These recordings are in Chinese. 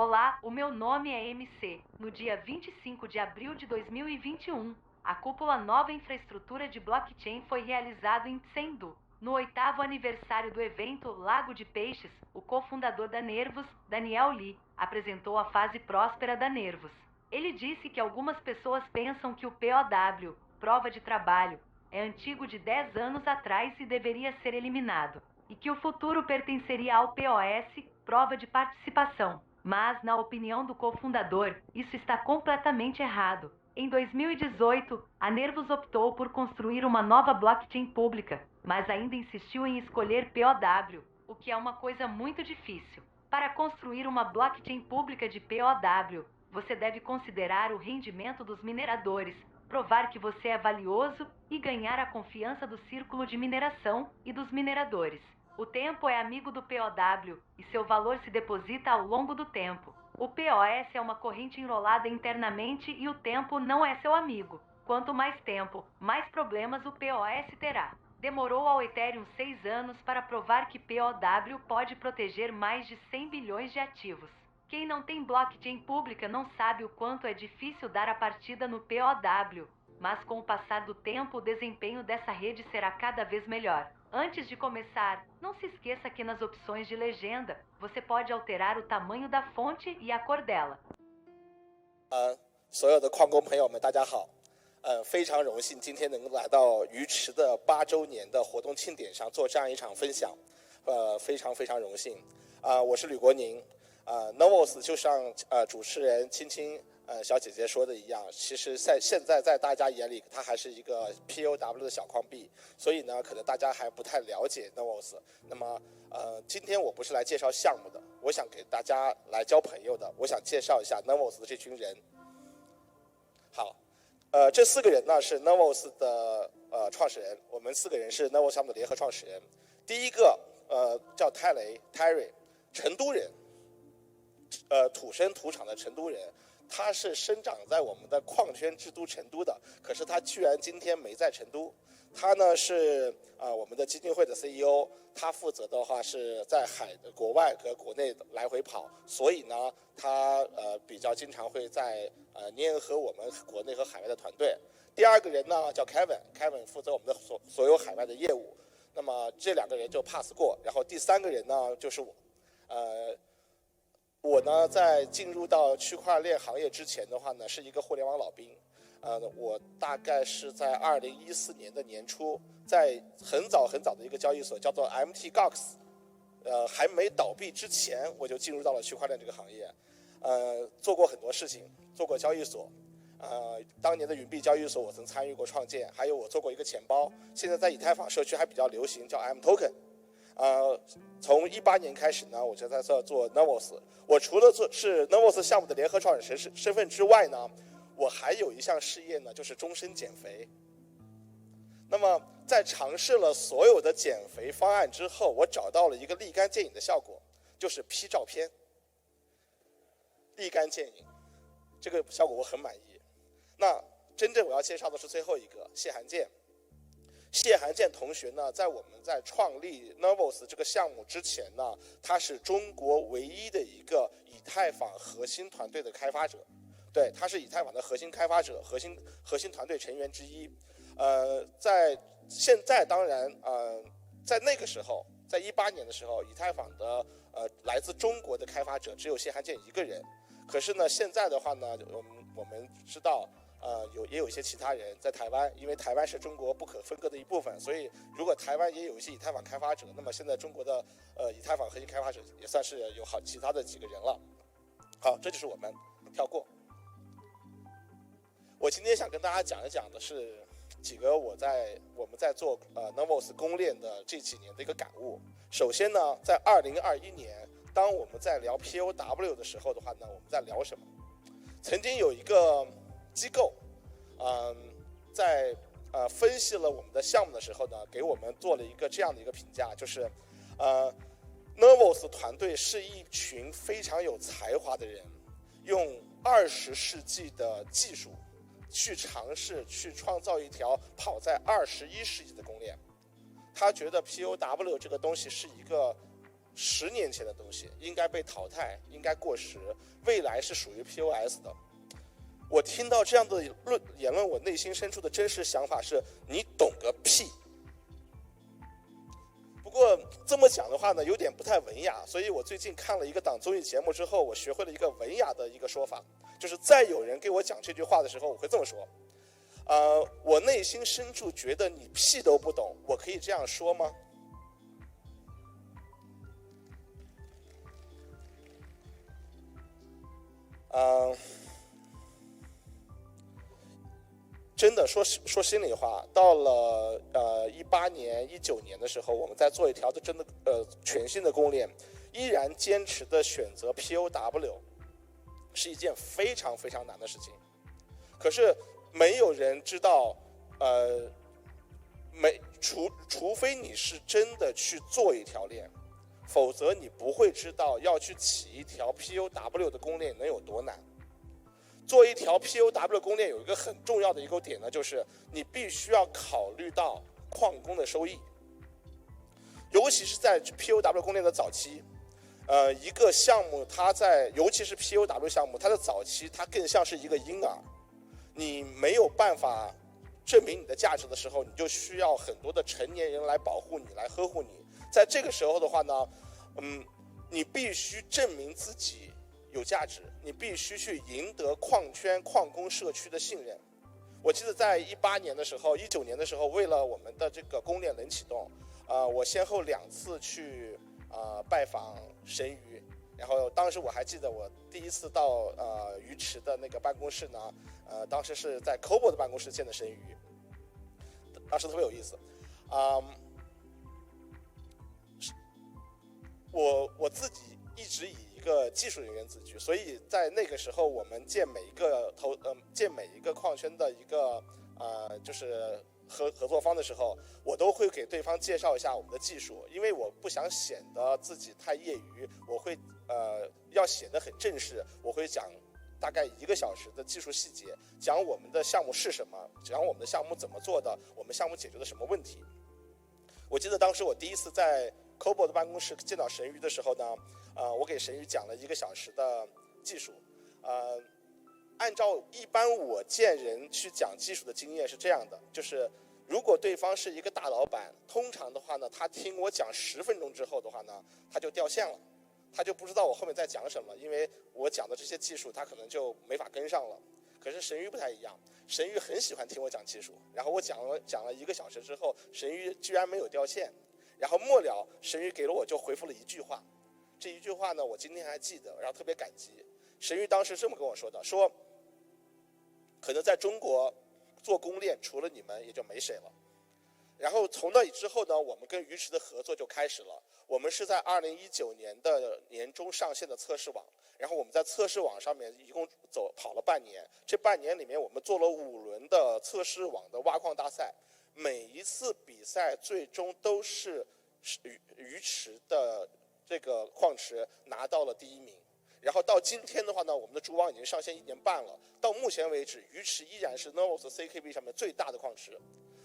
Olá, o meu nome é MC. No dia 25 de abril de 2021, a cúpula Nova Infraestrutura de Blockchain foi realizada em Chengdu. No 8º aniversário do evento Lago de Peixes, o cofundador da Nervos, Daniel Li, apresentou a fase próspera da Nervos. Ele disse que algumas pessoas pensam que o POW, prova de trabalho, é antigo de 10 anos atrás e deveria ser eliminado, e que o futuro pertenceria ao POS, prova de participação. Mas, na opinião do cofundador, isso está completamente errado. Em 2018, a Nervos optou por construir uma nova blockchain pública, mas ainda insistiu em escolher POW, o que é uma coisa muito difícil. Para construir uma blockchain pública de POW, você deve considerar o rendimento dos mineradores, provar que você é valioso e ganhar a confiança do círculo de mineração e dos mineradores. O tempo é amigo do POW e seu valor se deposita ao longo do tempo. O POS é uma corrente enrolada internamente e o tempo não é seu amigo. Quanto mais tempo, mais problemas o POS terá. Demorou ao Ethereum 6 anos para provar que POW pode proteger mais de 100 bilhões de ativos. Quem não tem blockchain pública não sabe o quanto é difícil dar a partida no POW, mas com o passar do tempo o desempenho dessa rede será cada vez melhor. Antes de começar, não se esqueça que nas opções de legenda, você pode alterar o tamanho da fonte e a cor dela. 所有的矿工朋友们，大家好。非常荣幸今天能够来到鱼池的8周年的活动庆典上做这样一场分享，非常非常荣幸。我是吕国宁。Novos 就像主持人青青小姐姐说的一样，其实现在在大家眼里，它还是一个 POW 的小矿币，所以呢，可能大家还不太了解 Novos。那么今天我不是来介绍项目的，我想给大家来交朋友的，我想介绍一下 Novos 的这群人。好。这4个人呢是 Novos 的创始人，我们4个人是 Novos 项目的联合创始人。第一个叫泰雷 Terry， 成都人，土生土长的成都人，他是生长在我们的矿圈之都成都的，可是他居然今天没在成都。他呢是我们的基金会的 CEO， 他负责的话是在国外和国内来回跑，所以呢他比较经常会在联合我们国内和海外的团队。第二个人呢叫 Kevin 负责我们的所有海外的业务。那么这2个人就 pass 过，然后第3个人呢就是我。我呢在进入到区块链行业之前的话呢是一个互联网老兵。我大概是在2014年的年初，在很早的一个交易所叫做 MTGOX， 还没倒闭之前，我就进入到了区块链这个行业。做过很多事情，做过交易所，当年的云币交易所我曾参与过创建，还有我做过一个钱包，现在在以太坊社区还比较流行，叫 M Token。从18年开始呢，我就在这做 Novos。我除了是 Novos 项目的联合创始人身份之外呢，我还有一项事业呢，就是终身减肥。那么在尝试了所有的减肥方案之后，我找到了一个立竿见影的效果，就是 P 照片，立竿见影，这个效果我很满意。那真正我要介绍的是最后一个谢寒健。谢寒健同学呢，在我们在创立 Novos 这个项目之前呢，他是中国唯一的一个以太坊核心团队的开发者。对，他是以太坊的核心开发者，核心团队成员之一。在现在当然在那个时候，在18年的时候，以太坊的来自中国的开发者只有谢寒健一个人。可是呢，现在的话呢，我们知道也有一些其他人在台湾，因为台湾是中国不可分割的一部分，所以如果台湾也有一些以太坊开发者，那么现在中国的以太坊核心开发者也算是有其他的几个人了。好，这就是我们，跳过。我今天想跟大家讲一讲的是几个我们在做Novos 公链的这几年的一个感悟。首先呢，在2021年，当我们在聊 POW 的时候的话呢，我们在聊什么？曾经有一个机构，在分析了我们的项目的时候呢，给我们做了一个这样的一个评价，就是Novos 团队是一群非常有才华的人，用20世纪的技术去尝试去创造一条跑在21世纪的公链。他觉得 POW 这个东西是一个10年前的东西，应该被淘汰，应该过时，未来是属于 POS 的。我听到这样的言论，我内心深处的真实想法是：你懂个屁！不过这么讲的话呢，有点不太文雅，所以我最近看了一个档综艺节目之后，我学会了一个文雅的一个说法，就是再有人给我讲这句话的时候，我会这么说：我内心深处觉得你屁都不懂，我可以这样说吗？真的说心里话，到了18年、19年的时候，我们在做一条真的全新的公链，依然坚持的选择 POW， 是一件非常非常难的事情。可是没有人知道，除非你是真的去做一条链，否则你不会知道要去起一条 POW 的公链能有多难。做一条 POW 公链有一个很重要的一个点呢，就是你必须要考虑到矿工的收益，尤其是在 POW 公链的早期，一个项目它尤其是 POW 项目，它的早期它更像是一个婴儿，你没有办法证明你的价值的时候，你就需要很多的成年人来保护你，来呵护你。在这个时候的话呢，你必须证明自己有价值，你必须去赢得矿圈、矿工社区的信任。我记得在18年的时候、19年的时候，为了我们的这个公链冷启动，我先后2次去拜访神鱼，然后当时我还记得我第一次到鱼池的那个办公室呢，当时是在 Kobo 的办公室见的神鱼，当时特别有意思。我自己一直以一个技术人员自居，所以在那个时候，我们见每一个矿圈的一个就是合作方的时候，我都会给对方介绍一下我们的技术，因为我不想显得自己太业余，我会要显得很正式，我会讲大概1个小时的技术细节，讲我们的项目是什么，讲我们的项目怎么做的，我们项目解决了什么问题。我记得当时我第一次在 Kobo 的办公室见到神鱼的时候呢，我给神鱼讲了1个小时的技术。按照一般我见人去讲技术的经验是这样的，就是如果对方是一个大老板，通常的话呢，他听我讲10分钟之后的话呢，他就掉线了，他就不知道我后面在讲什么，因为我讲的这些技术他可能就没法跟上了。可是神鱼不太一样，神鱼很喜欢听我讲技术，然后我讲了1个小时之后，神鱼居然没有掉线，然后末了神鱼给了我就回复了1句话，这1句话呢我今天还记得，然后特别感激。神鱼当时这么跟我说的，说可能在中国做公链除了你们也就没谁了。然后从那里之后呢，我们跟鱼池的合作就开始了。我们是在2019年的年中上线的测试网，然后我们在测试网上面一共跑了半年，这半年里面我们做了5轮的测试网的挖矿大赛，每一次比赛最终都是鱼池的这个矿池拿到了第1名。然后到今天的话呢，我们的主网已经上线1年半了，到目前为止，鱼池依然是 Novos CKB 上面最大的矿池。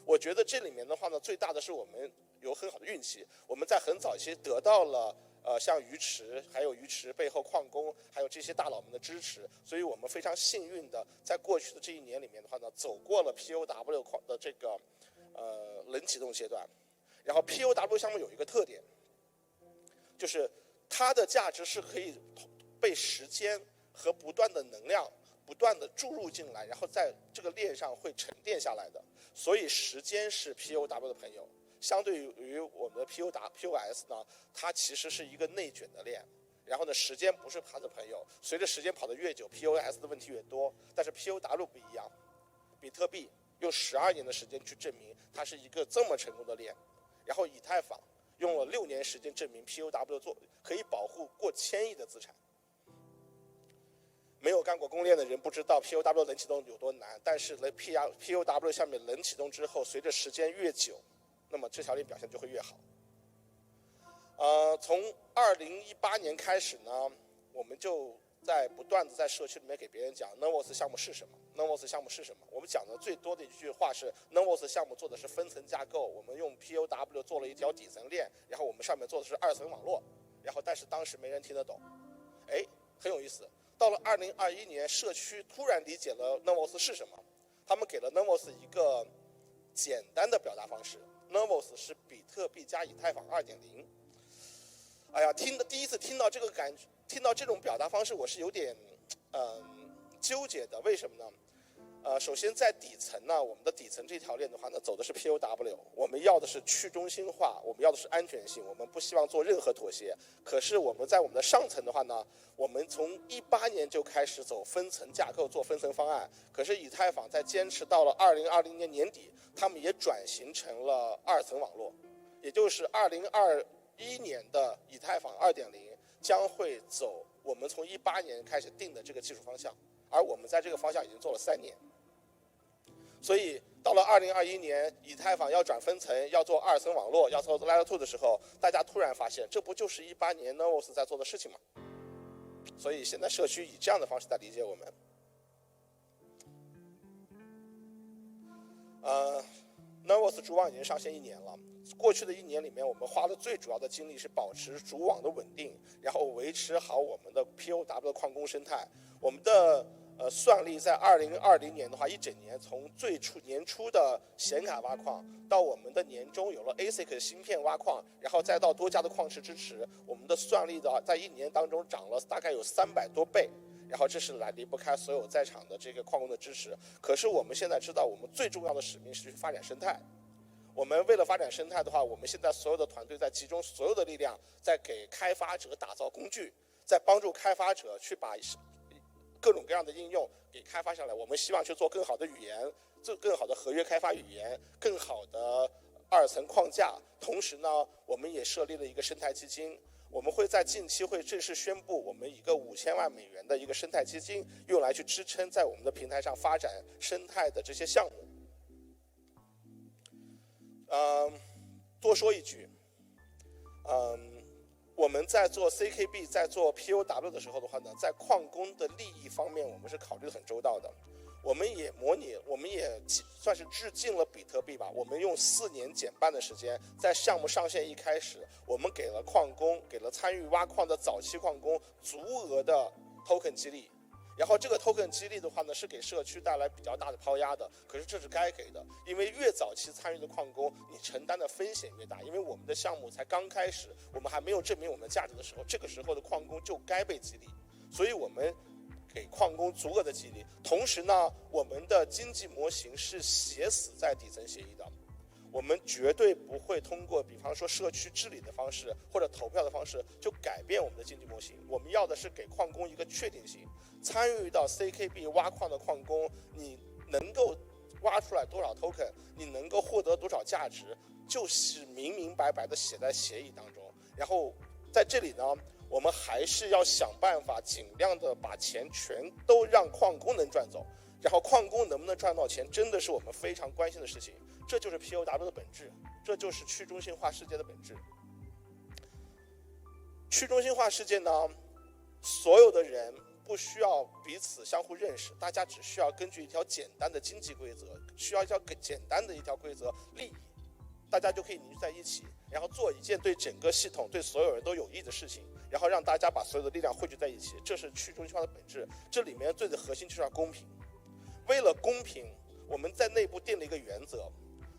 我觉得这里面的话呢，最大的是我们有很好的运气，我们在很早期得到了像鱼池，还有鱼池背后矿工，还有这些大佬们的支持，所以我们非常幸运的在过去的这1年里面的话呢，走过了 POW 矿的这个冷启动阶段。然后 POW 项目有一个特点，就是它的价值是可以被时间和不断的能量不断的注入进来，然后在这个链上会沉淀下来的。所以时间是 POW 的朋友，相对于我们的 POS 呢，它其实是一个内卷的链。然后呢，时间不是它的朋友，随着时间跑得越久 ，POS 的问题越多。但是 POW 不一样，比特币用12年的时间去证明它是一个这么成功的链，然后以太坊用了6年时间证明 POW 可以保护过1000亿的资产。没有干过公链的人不知道 POW 冷启动有多难，但是 POW 下面冷启动之后，随着时间越久，那么这条链表现就会越好。从2018年开始呢，我们就不断的在社区里面给别人讲 Novos 项目是什么 ，Novos 项目是什么。我们讲的最多的一句话是 Novos 项目做的是分层架构，我们用 POW 做了一条底层链，然后我们上面做的是2层网络。然后但是当时没人听得懂。很有意思。到了2021年，社区突然理解了 Nervos 是什么，他们给了 Nervos 一个简单的表达方式。Nervos 是比特币加以太坊 2.0。哎呀，第一次听到这个听到这种表达方式，我是有点纠结的。为什么呢？首先在底层呢，我们的底层这条链的话呢，走的是 POW， 我们要的是去中心化，我们要的是安全性，我们不希望做任何妥协。可是我们在我们的上层的话呢，我们从18年就开始走分层架构，做分层方案。可是以太坊在坚持到了2020年年底，他们也转型成了2层网络，也就是2021年的以太坊 2.0 将会走我们从18年开始定的这个技术方向，而我们在这个方向已经做了3年。所以到了2021年，以太坊要转分层，要做2层网络，要做 Layer 2的时候，大家突然发现，这不就是18年 Nervos 在做的事情吗？所以现在社区以这样的方式在理解我们。Nervos 主网已经上线1年了。过去的1年里面，我们花的最主要的精力是保持主网的稳定，然后维持好我们的 POW 的矿工生态。我们的算力在2020年的话，一整年从年初的显卡挖矿，到我们的年中有了 ASIC 芯片挖矿，然后再到多家的矿池支持，我们的算力的在1年当中涨了大概有300多倍。然后这是离不开所有在场的这个矿工的支持。可是我们现在知道，我们最重要的使命是去发展生态。我们为了发展生态的话，我们现在所有的团队在集中所有的力量，在给开发者打造工具，在帮助开发者去把各种各样的应用给开发下来。我们希望去做更好的语言，做更好的合约开发语言，更好的2层框架。同时呢，我们也设立了一个生态基金。我们会在近期会正式宣布，我们一个5000万美元的一个生态基金，用来去支撑在我们的平台上发展生态的这些项目。多说一句，我们在做 CKB 在做 POW 的时候的话呢，在矿工的利益方面，我们是考虑得很周到的。我们也算是致敬了比特币吧。我们用4年减半的时间，在项目上线一开始，我们给了矿工，给了参与挖矿的早期矿工足额的 token 激励。然后这个 token 激励的话呢，是给社区带来比较大的抛压的。可是这是该给的，因为越早期参与的矿工，你承担的风险越大。因为我们的项目才刚开始，我们还没有证明我们的价值的时候，这个时候的矿工就该被激励。所以我们给矿工足额的激励。同时呢，我们的经济模型是写死在底层协议的。我们绝对不会通过比方说社区治理的方式或者投票的方式就改变我们的经济模型。我们要的是给矿工一个确定性，参与到 CKB 挖矿的矿工，你能够挖出来多少 token， 你能够获得多少价值，就是明明白白的写在协议当中。然后在这里呢，我们还是要想办法尽量的把钱全都让矿工能赚走，然后矿工能不能赚到钱，真的是我们非常关心的事情。这就是 POW 的本质，这就是去中心化世界的本质。去中心化世界呢，所有的人不需要彼此相互认识，大家只需要根据一条简单的经济规则，需要一条简单的一条规则利益，大家就可以凝聚在一起，然后做一件对整个系统、对所有人都有益的事情，然后让大家把所有的力量汇聚在一起。这是去中心化的本质。这里面最的核心就是要公平。为了公平，我们在内部定了一个原则。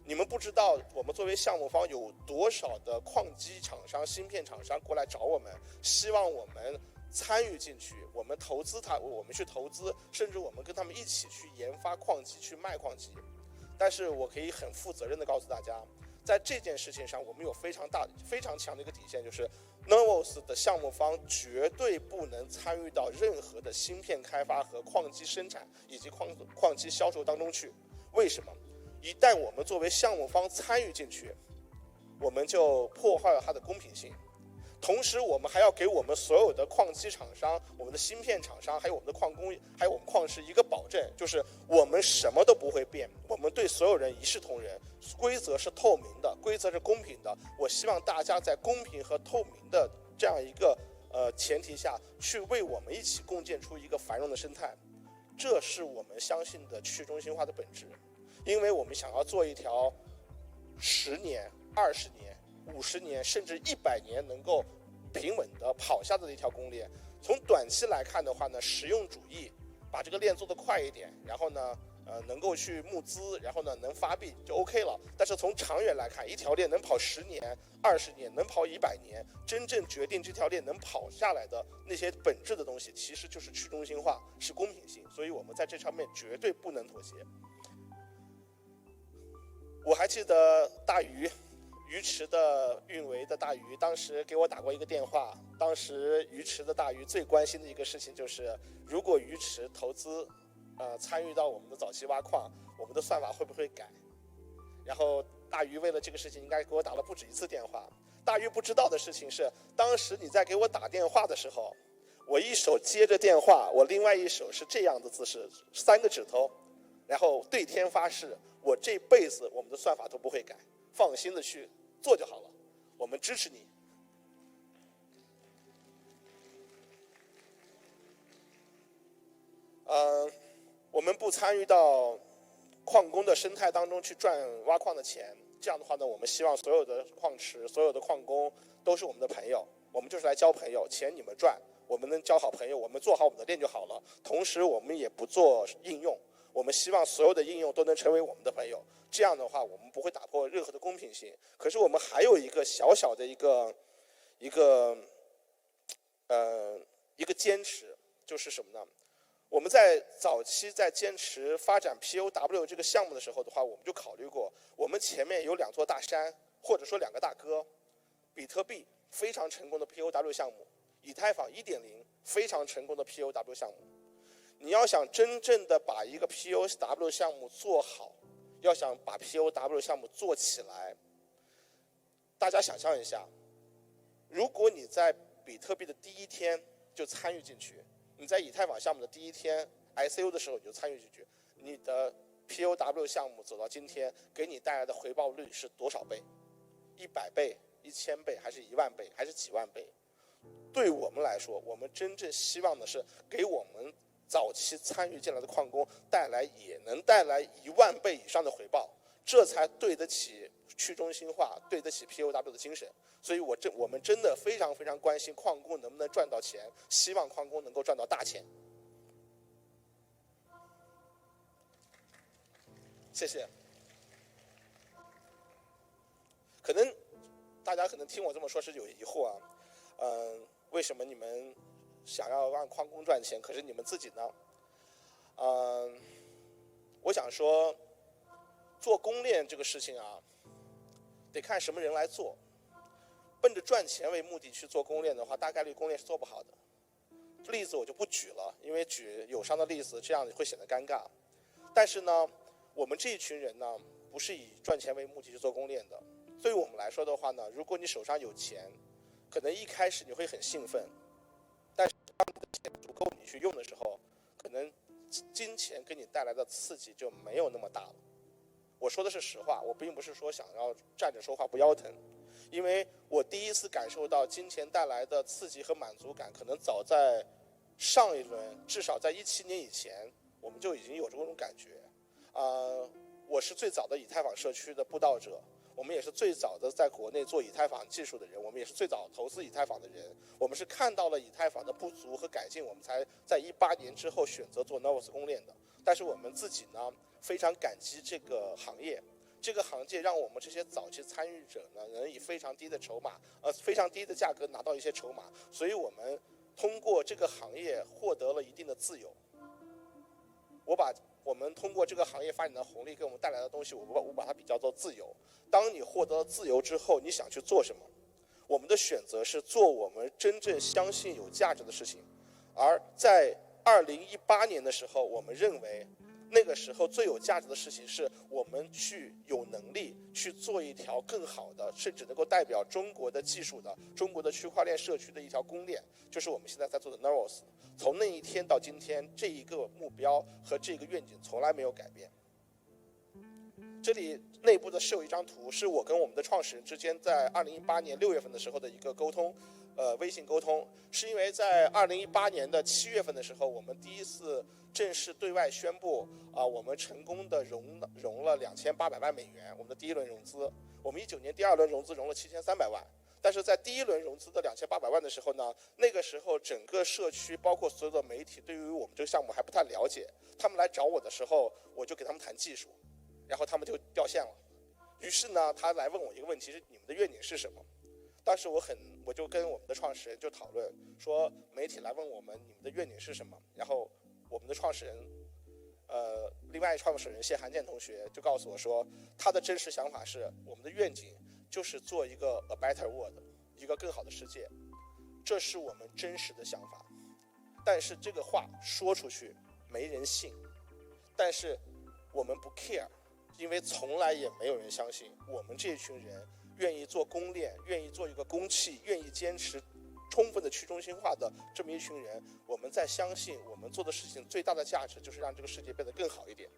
你们不知道，我们作为项目方有多少的矿机厂商、芯片厂商过来找我们，希望我们参与进去，我们投资我们去投资，甚至我们跟他们一起去研发矿机、去卖矿机。但是我可以很负责任的告诉大家，在这件事情上，我们有非常强的一个底线，就是 Nervos 的项目方绝对不能参与到任何的芯片开发和矿机生产以及矿机销售当中去。为什么？一旦我们作为项目方参与进去，我们就破坏了它的公平性。同时我们还要给我们所有的矿机厂商、我们的芯片厂商，还有我们的矿工，还有我们矿石一个保证，就是我们什么都不会变，我们对所有人一视同仁，规则是透明的，规则是公平的。我希望大家在公平和透明的这样一个前提下，去为我们一起共建出一个繁荣的生态。这是我们相信的去中心化的本质。因为我们想要做一条10年、20年、50年甚至100年能够平稳的跑下的一条公链。从短期来看的话呢，实用主义，把这个链做得快一点，然后呢，能够去募资，然后呢能发币就 OK 了。但是从长远来看，一条链能跑10年、20年，能跑100年，真正决定这条链能跑下来的那些本质的东西，其实就是去中心化，是公平性。所以我们在这上面绝对不能妥协。我还记得大鱼池的运维的大鱼当时给我打过一个电话，当时鱼池的大鱼最关心的一个事情就是，如果鱼池投资参与到我们的早期挖矿，我们的算法会不会改？然后大鱼为了这个事情应该给我打了不止1次电话。大鱼不知道的事情是，当时你在给我打电话的时候，我一手接着电话，我另外一手是这样的姿势，3个指头，然后对天发誓，我这辈子我们的算法都不会改，放心的去做就好了，我们支持你。我们不参与到矿工的生态当中去赚挖矿的钱，这样的话呢，我们希望所有的矿池、所有的矿工都是我们的朋友，我们就是来交朋友，钱你们赚，我们能交好朋友，我们做好我们的链就好了。同时，我们也不做应用，我们希望所有的应用都能成为我们的朋友。这样的话，我们不会打破任何的公平性。可是我们还有一个小小的一个坚持，就是什么呢？我们在早期在坚持发展 POW 这个项目的时候的话，我们就考虑过，我们前面有2座大山，或者说2个大哥，比特币非常成功的 POW 项目，以太坊 1.0 非常成功的 POW 项目。你要想真正的把一个 POW 项目做好，要想把 POW 项目做起来，大家想象一下，如果你在比特币的第1天就参与进去，你在以太坊项目的第1天 ICO 的时候你就参与进去，你的 POW 项目走到今天给你带来的回报率是多少倍？100倍、1000倍，还是10000倍，还是几万倍？对我们来说，我们真正希望的是给我们早期参与进来的矿工也能带来10000倍以上的回报，这才对得起去中心化，对得起 POW 的精神。所以我们真的非常非常关心矿工能不能赚到钱，希望矿工能够赚到大钱。谢谢。可能大家可能听我这么说是有疑惑啊，为什么你们想要让矿工赚钱，可是你们自己呢？我想说，做公链这个事情啊，得看什么人来做。奔着赚钱为目的去做公链的话，大概率公链是做不好的。例子我就不举了，因为举友商的例子这样会显得尴尬。但是呢，我们这一群人呢，不是以赚钱为目的去做公链的。对于我们来说的话呢，如果你手上有钱，可能一开始你会很兴奋，但是当你的钱足够你去用的时候，可能金钱给你带来的刺激就没有那么大了。我说的是实话，我并不是说想要站着说话不腰疼。因为我第一次感受到金钱带来的刺激和满足感，可能早在上一轮，至少在17年以前，我们就已经有这种感觉。我是最早的以太坊社区的布道者，我们也是最早的在国内做以太坊技术的人，我们也是最早投资以太坊的人。我们是看到了以太坊的不足和改进，我们才在18年之后选择做 Novus 公链的。但是我们自己呢，非常感激这个行业。这个行业让我们这些早期参与者呢，能以非常低的筹码，非常低的价格拿到一些筹码，所以我们通过这个行业获得了一定的自由。我们通过这个行业发展的红利给我们带来的东西，我把它比较做自由。当你获得了自由之后，你想去做什么？我们的选择是做我们真正相信有价值的事情。而在2018年的时候，我们认为那个时候最有价值的事情是我们去有能力去做一条更好的，甚至能够代表中国的技术的、中国的区块链社区的一条公链，就是我们现在在做的 Neuros。从那一天到今天，这一个目标和这个愿景从来没有改变。这里内部的是有一张图，是我跟我们的创始人之间在2018年6月份的时候的一个沟通。微信沟通，是因为在2018年的7月份的时候，我们第一次正式对外宣布我们成功的融了2800万美元，我们的第1轮融资。我们19年第2轮融资融了7300万，但是在第一轮融资的2800万的时候呢，那个时候整个社区包括所有的媒体对于我们这个项目还不太了解，他们来找我的时候，我就给他们谈技术，然后他们就掉线了。于是呢，他来问我一个问题是你们的愿景是什么？当时我就跟我们的创始人就讨论说，媒体来问我们你们的愿景是什么？然后我们的创始人，另外创始人谢寒建同学就告诉我说，他的真实想法是我们的愿景就是做一个 a better world， 一个更好的世界，这是我们真实的想法。但是这个话说出去没人信，但是我们不 care， 因为从来也没有人相信我们这群人愿意做公链，愿意做一个公器，愿意坚持充分的去中心化的这么一群人，我们在相信我们做的事情最大的价值就是让这个世界变得更好一点。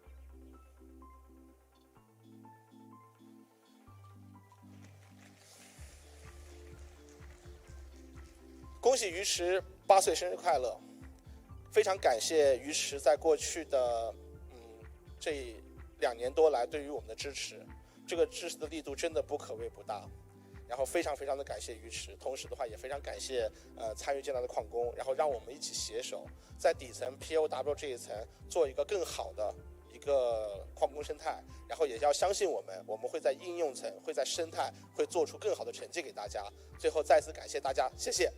恭喜于池8岁生日快乐！非常感谢于池在过去的这2年多来对于我们的支持，这个支持的力度真的不可谓不大。然后非常的感谢于池，同时的话也非常感谢参与进来的矿工，然后让我们一起携手在底层 POW 这一层做一个更好的一个矿工生态，然后也要相信我们会在应用层，会在生态会做出更好的成绩给大家。最后再次感谢大家，谢谢。